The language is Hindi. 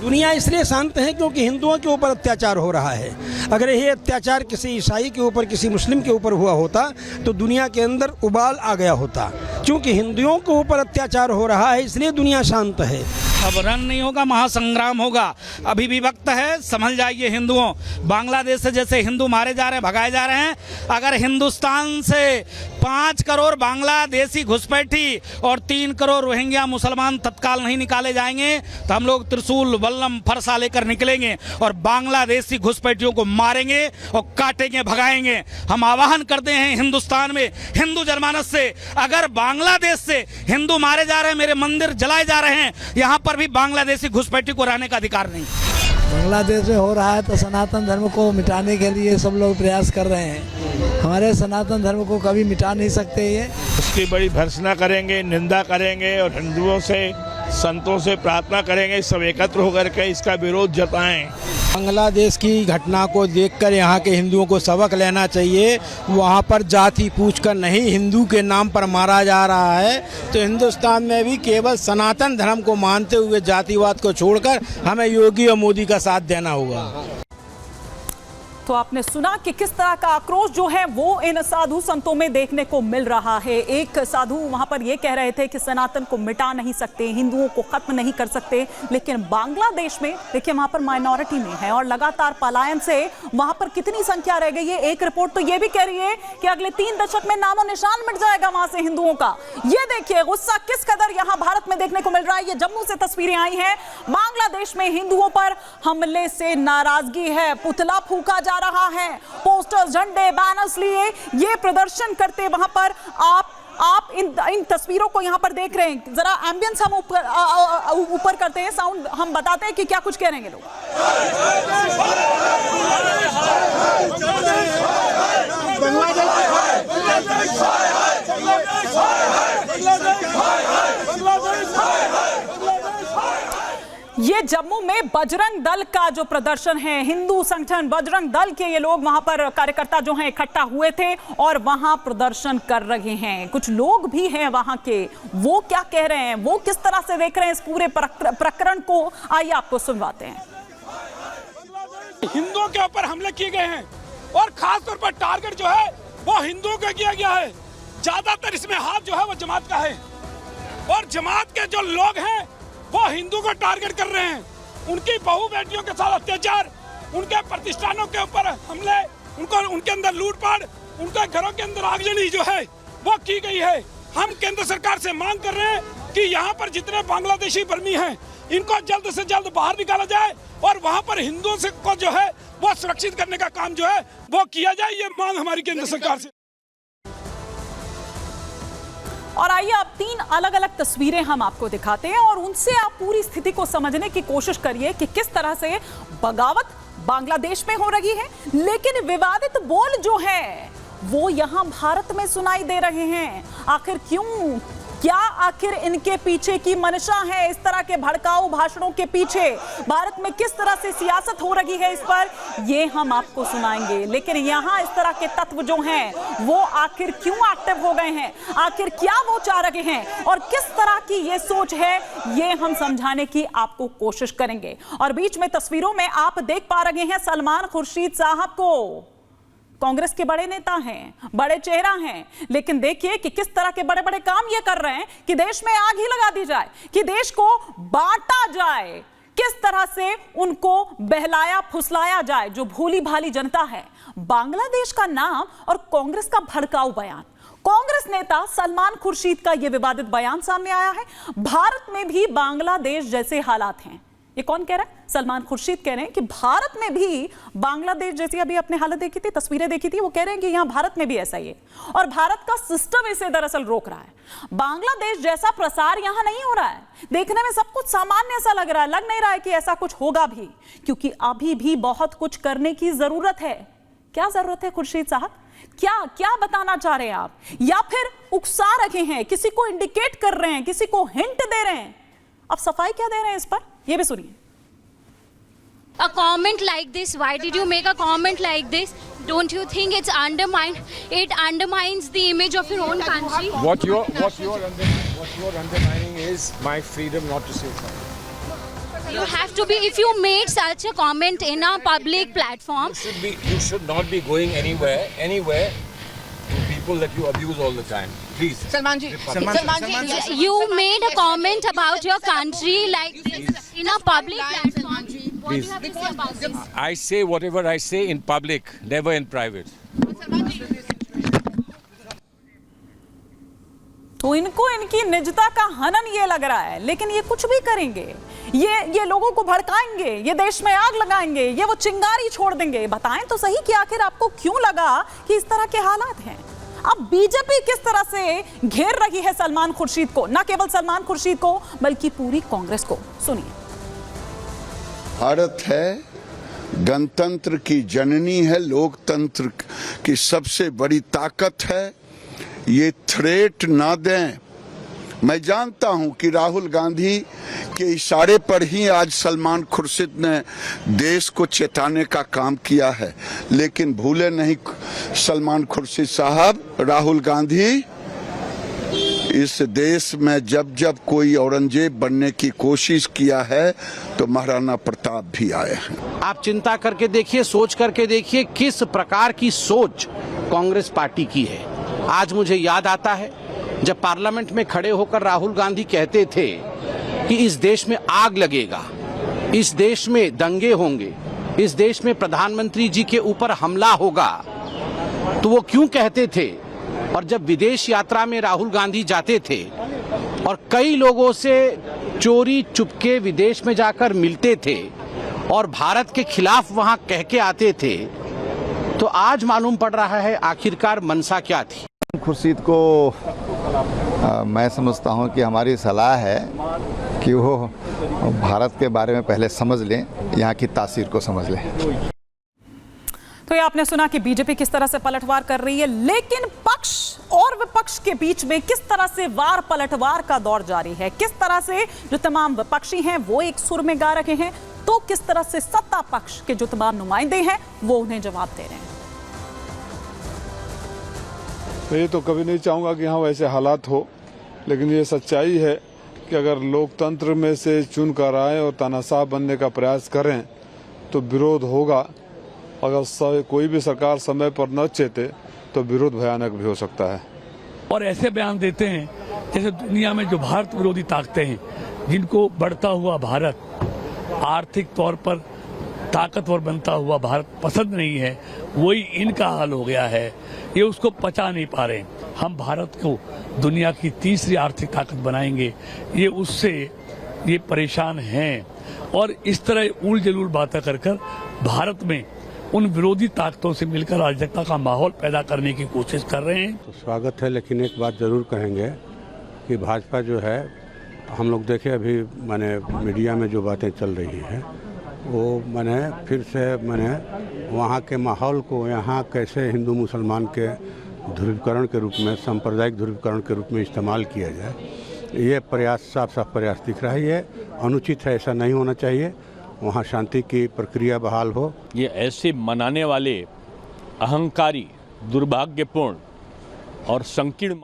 दुनिया इसलिए शांत है क्योंकि हिंदुओं के ऊपर अत्याचार हो रहा है। अगर यही अत्याचार किसी ईसाई के ऊपर, किसी मुस्लिम के ऊपर हुआ होता तो दुनिया के अंदर उबाल आ गया होता। क्योंकि हिंदुओं के ऊपर अत्याचार हो रहा है इसलिए दुनिया शांत है। अब रण नहीं होगा, महासंग्राम होगा। अभी भी वक्त है, समझ जाइए हिंदुओं। बांग्लादेश से जैसे हिंदू मारे जा रहे हैं, भगाए जा रहे हैं, अगर हिंदुस्तान से 5 करोड़ बांग्लादेशी घुसपैठी और 3 करोड़ रोहिंग्या मुसलमान तत्काल नहीं निकाले जाएंगे तो हम लोग त्रिशूल, बल्लम, फरसा लेकर निकलेंगे और बांग्लादेशी घुसपैठियों को मारेंगे और काटेंगे, भगाएंगे। हम आह्वान करते हैं हिंदुस्तान में हिंदू जनमानस से, अगर बांग्लादेश से हिंदू मारे जा रहे हैं, मेरे मंदिर जलाए जा रहे हैं, यहाँ पर भी बांग्लादेशी घुसपैठी को रहने का अधिकार नहीं। बांग्लादेश में हो रहा है तो सनातन धर्म को मिटाने के लिए सब लोग प्रयास कर रहे हैं। हमारे सनातन धर्म को कभी मिटा नहीं सकते ये। उसकी बड़ी भर्त्सना करेंगे, निंदा करेंगे और हिंदुओं से, संतों से प्रार्थना करेंगे सब एकत्र होकर के इसका विरोध जताएं। बांग्लादेश की घटना को देखकर यहाँ के हिंदुओं को सबक लेना चाहिए। वहाँ पर जाति पूछकर नहीं, हिंदू के नाम पर मारा जा रहा है। तो हिंदुस्तान में भी केवल सनातन धर्म को मानते हुए जातिवाद को छोड़कर हमें योगी और मोदी का साथ देना होगा। तो आपने सुना कि किस तरह का आक्रोश जो है वो इन साधु संतों में देखने को मिल रहा है। एक साधु वहां पर ये कह रहे थे कि सनातन को मिटा नहीं सकते, हिंदुओं को खत्म नहीं कर सकते, लेकिन बांग्लादेश में देखिए वहां पर माइनॉरिटी में है और लगातार पलायन से वहां पर कितनी संख्या रह गई है। एक रिपोर्ट तो ये भी कह रही है कि अगले 3 दशक में नामो निशान मिट जाएगा वहां से हिंदुओं का। ये देखिए गुस्सा किस कदर यहाँ भारत में देखने को मिल रहा है। ये जम्मू से तस्वीरें आई हैं, बांग्लादेश में हिंदुओं पर हमले से नाराजगी है, पुतला फूका जा रहा है, पोस्टर्स, झंडे, बैनर्स लिए ये प्रदर्शन करते वहां पर आप इन तस्वीरों को यहां पर देख रहे हैं। जरा एम्बियंस हम ऊपर करते हैं, साउंड हम बताते हैं कि क्या कुछ कह रहे हैं लोग। ये जम्मू में बजरंग दल का जो प्रदर्शन है, हिंदू संगठन बजरंग दल के ये लोग वहां पर कार्यकर्ता जो हैं इकट्ठा हुए थे और वहां प्रदर्शन कर रहे हैं। कुछ लोग भी हैं वहां के, वो क्या कह रहे हैं, वो किस तरह से देख रहे हैं इस पूरे प्रकरण को, आइए आपको सुनवाते हैं। हिंदुओं के ऊपर हमले किए गए हैं और खास तौर पर टारगेट जो है वो हिंदुओं का किया गया है। ज्यादातर इसमें हाथ जो है वो जमात का है और जमात के जो लोग हैं वो हिंदू को टारगेट कर रहे हैं। उनकी बहू बेटियों के साथ अत्याचार, उनके प्रतिष्ठानों के ऊपर हमले, उनके अंदर लूटपाट, उनके घरों के अंदर आगजनी जो है वो की गई है। हम केंद्र सरकार से मांग कर रहे हैं कि यहाँ पर जितने बांग्लादेशी बर्मी हैं इनको जल्द से जल्द बाहर निकाला जाए और वहाँ पर हिंदुओं से को जो है वो सुरक्षित करने का काम जो है वो किया जाए। ये मांग हमारी केंद्र सरकार से। और आइए अब 3 अलग अलग तस्वीरें हम आपको दिखाते हैं और उनसे आप पूरी स्थिति को समझने की कोशिश करिए कि किस तरह से बगावत बांग्लादेश में हो रही है, लेकिन विवादित बोल जो है वो यहां भारत में सुनाई दे रहे हैं। आखिर क्यों, क्या आखिर इनके पीछे की मंशा है इस तरह के भड़काऊ भाषणों के पीछे? भारत में किस तरह से सियासत हो रही है इस पर, ये हम आपको सुनाएंगे। लेकिन यहाँ इस तरह के तत्व जो हैं वो आखिर क्यों एक्टिव हो गए हैं, आखिर क्या वो चाह रहे हैं और किस तरह की ये सोच है, ये हम समझाने की आपको कोशिश करेंगे। और बीच में तस्वीरों में आप देख पा रहे हैं सलमान खुर्शीद साहब को। कांग्रेस के बड़े नेता हैं, बड़े चेहरा हैं, लेकिन देखिए कि किस तरह के बड़े बड़े काम ये कर रहे हैं कि देश में आग ही लगा दी जाए, कि देश को बांटा जाए, किस तरह से उनको बहलाया फुसलाया जाए जो भोली भाली जनता है। बांग्लादेश का नाम और कांग्रेस का भड़काऊ बयान, कांग्रेस नेता सलमान खुर्शीद का यह विवादित बयान सामने आया है। भारत में भी बांग्लादेश जैसे हालात हैं। ये कौन कह रहा है? सलमान खुर्शीद कह रहे हैं कि भारत में भी बांग्लादेश जैसी, अभी अपने हालत देखी थी, तस्वीरें देखी थी, वो कह रहे हैं कि यहां भारत में भी ऐसा ही है और भारत का सिस्टम इसे दरअसल रोक रहा है। बांग्लादेश जैसा प्रसार यहां नहीं हो रहा है। देखने में सब कुछ सामान्य सा लग रहा है, लग नहीं रहा है कि ऐसा कुछ होगा भी, क्योंकि अभी भी बहुत कुछ करने की जरूरत है। क्या जरूरत है खुर्शीद साहब? क्या बताना चाह रहे हैं आप, या फिर उकसा रहे हैं, किसी को इंडिकेट कर रहे हैं, किसी को हिंट दे रहे हैं? अब सफाई क्या दे रहे हैं इस पर, ये भी सुनिए। A comment like this, why did you make a comment like this? Don't you think it undermines the image of your own country? What you're undermining is my freedom not to say something. You have to be, if you made such a comment in a public platform. You should not be going anywhere to people that you abuse all the time. Please. Salman ji, You made a comment about your country like this in a public platform. What do you have to say about this? I say whatever I say in public, never in private. तो इनको इनकी निजता का हनन ये लग रहा है, लेकिन ये कुछ भी करेंगे, ये लोगों को भड़काएंगे, ये देश में आग लगाएंगे, ये वो चिंगारी छोड़ देंगे। बताएं तो सही कि आखिर आपको क्यों लगा कि इस तरह के हालात हैं। अब बीजेपी किस तरह से घेर रही है सलमान खुर्शीद को, न केवल सलमान खुर्शीद को बल्कि पूरी कांग्रेस को। सुनिए। भारत है, गणतंत्र की जननी है, लोकतंत्र की सबसे बड़ी ताकत है। ये थ्रेट ना दें। मैं जानता हूं कि राहुल गांधी के इशारे पर ही आज सलमान खुर्शीद ने देश को चेताने का काम किया है, लेकिन भूले नहीं सलमान खुर्शीद साहब, राहुल गांधी इस देश में जब जब कोई औरंगजेब बनने की कोशिश किया है तो महाराणा प्रताप भी आए हैं। आप चिंता करके देखिए, सोच करके देखिए किस प्रकार की सोच कांग्रेस पार्टी की है। आज मुझे याद आता है जब पार्लियामेंट में खड़े होकर राहुल गांधी कहते थे कि इस देश में आग लगेगा, इस देश में दंगे होंगे, इस देश में प्रधानमंत्री जी के ऊपर हमला होगा, तो वो क्यों कहते थे? और जब विदेश यात्रा में राहुल गांधी जाते थे और कई लोगों से चोरी चुपके विदेश में जाकर मिलते थे और भारत के खिलाफ वहां कह के आते थे, तो आज मालूम पड़ रहा है आखिरकार मंशा क्या थी। खुर्शीद को मैं समझता हूं कि हमारी सलाह है कि वो भारत के बारे में पहले समझ लें, यहाँ की तासीर को समझ लें। तो ये आपने सुना कि बीजेपी किस तरह से पलटवार कर रही है, लेकिन पक्ष और विपक्ष के बीच में किस तरह से वार पलटवार का दौर जारी है। किस तरह से जो तमाम विपक्षी हैं वो एक सुर में गा रहे हैं, तो किस तरह से सत्ता पक्ष के जो तमाम नुमाइंदे हैं वो उन्हें जवाब दे रहे हैं। तो ये तो कभी नहीं चाहूँगा कि हाँ वैसे हालात हो, लेकिन ये सच्चाई है कि अगर लोकतंत्र में से चुन कर आए और तानाशाह बनने का प्रयास करें तो विरोध होगा। अगर कोई भी सरकार समय पर न चेते तो विरोध भयानक भी हो सकता है। और ऐसे बयान देते हैं जैसे दुनिया में जो भारत विरोधी ताकतें हैं, जिनको बढ़ता हुआ भारत, आर्थिक तौर पर ताकतवर बनता हुआ भारत पसंद नहीं है, वही इनका हाल हो गया है। ये उसको पचा नहीं पा रहे। हम भारत को दुनिया की तीसरी आर्थिक ताकत बनाएंगे, ये उससे ये परेशान हैं और इस तरह उल जलूल बातें कर भारत में उन विरोधी ताकतों से मिलकर अराजकता का माहौल पैदा करने की कोशिश कर रहे हैं। तो स्वागत है, लेकिन एक बात जरूर कहेंगे कि भाजपा जो है, हम लोग देखे अभी माने मीडिया में जो बातें चल रही हैं वो माने फिर से माने वहाँ के माहौल को यहाँ कैसे हिंदू मुसलमान के ध्रुवीकरण के रूप में, सांप्रदायिक ध्रुवीकरण के रूप में इस्तेमाल किया जाए, ये प्रयास साफ साफ प्रयास दिख रहा है। ये अनुचित है, ऐसा नहीं होना चाहिए। वहाँ शांति की प्रक्रिया बहाल हो। ये ऐसे मनाने वाले अहंकारी, दुर्भाग्यपूर्ण और संकीर्ण